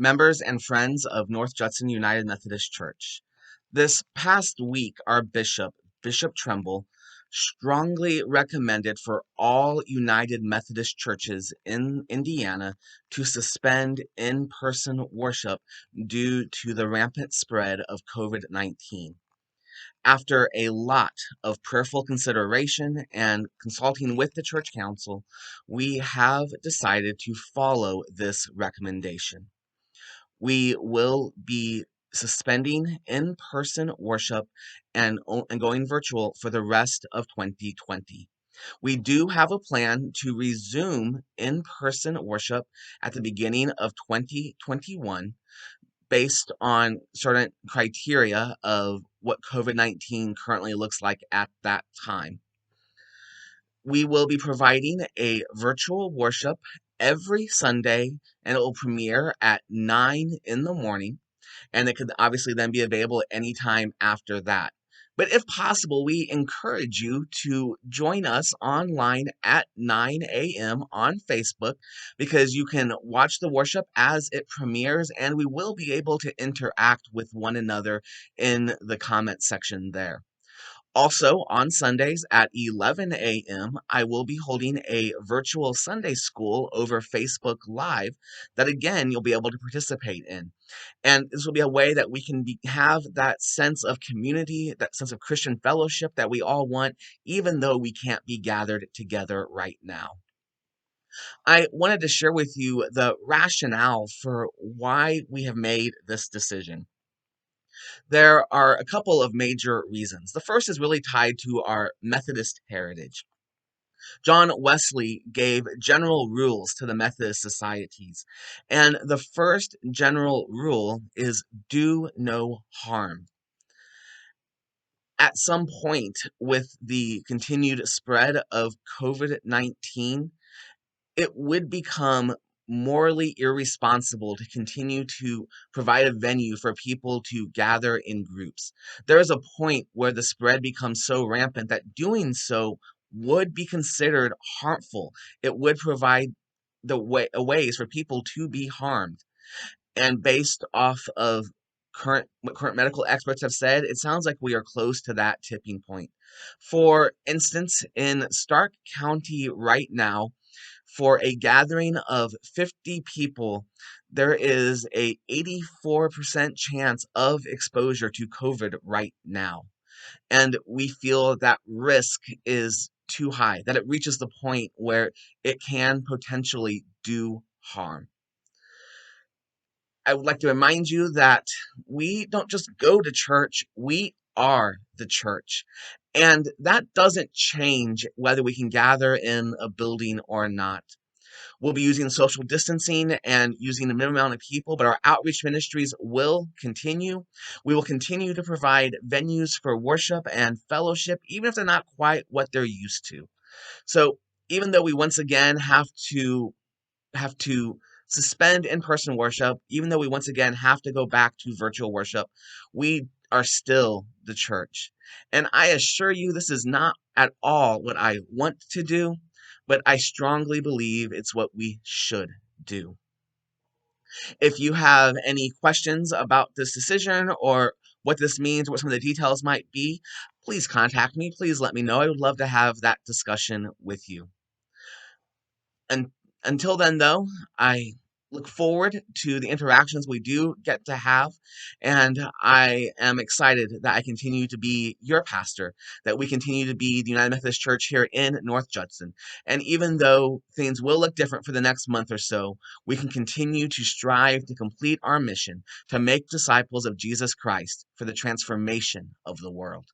Members and friends of North Judson United Methodist Church. This past week, our bishop, Bishop Tremble, strongly recommended for all United Methodist churches in Indiana to suspend in-person worship due to the rampant spread of COVID-19. After a lot of prayerful consideration and consulting with the church council, we have decided to follow this recommendation. We will be suspending in-person worship and going virtual for the rest of 2020. We do have a plan to resume in-person worship at the beginning of 2021 based on certain criteria of what COVID-19 currently looks like at that time. We will be providing a virtual worship every Sunday, and it will premiere at 9 in the morning, and it could obviously then be available anytime after that. But if possible, we encourage you to join us online at 9 a.m. on Facebook because you can watch the worship as it premieres, and we will be able to interact with one another in the comment section there. Also, on Sundays at 11 a.m., I will be holding a virtual Sunday school over Facebook Live that, again, you'll be able to participate in. And this will be a way that we can have that sense of community, that sense of Christian fellowship that we all want, even though we can't be gathered together right now. I wanted to share with you the rationale for why we have made this decision. There are a couple of major reasons. The first is really tied to our Methodist heritage. John Wesley gave general rules to the Methodist societies, and the first general rule is do no harm. At some point, with the continued spread of COVID-19, it would become morally irresponsible to continue to provide a venue for people to gather in groups. There is a point where the spread becomes so rampant that doing so would be considered harmful. It would provide ways for people to be harmed. And based off of what current medical experts have said, it sounds like we are close to that tipping point. For instance, in Stark County right now, for a gathering of 50 people, there is a 84% chance of exposure to COVID right now. And we feel that risk is too high, that it reaches the point where it can potentially do harm. I would like to remind you that we don't just go to church, we are the church. And that doesn't change whether we can gather in a building or not. We'll be using social distancing and using a minimum amount of people, but our outreach ministries will continue. We will continue to provide venues for worship and fellowship, even if they're not quite what they're used to. So even though we once again have to suspend in-person worship, even though we once again have to go back to virtual worship, we are still the church. And I assure you, this is not at all what I want to do, but I strongly believe it's what we should do. If you have any questions about this decision or what this means, what some of the details might be, please contact me. Please let me know. I would love to have that discussion with you. And until then, though, I look forward to the interactions we do get to have, and I am excited that I continue to be your pastor, that we continue to be the United Methodist Church here in North Judson. And even though things will look different for the next month or so, we can continue to strive to complete our mission to make disciples of Jesus Christ for the transformation of the world.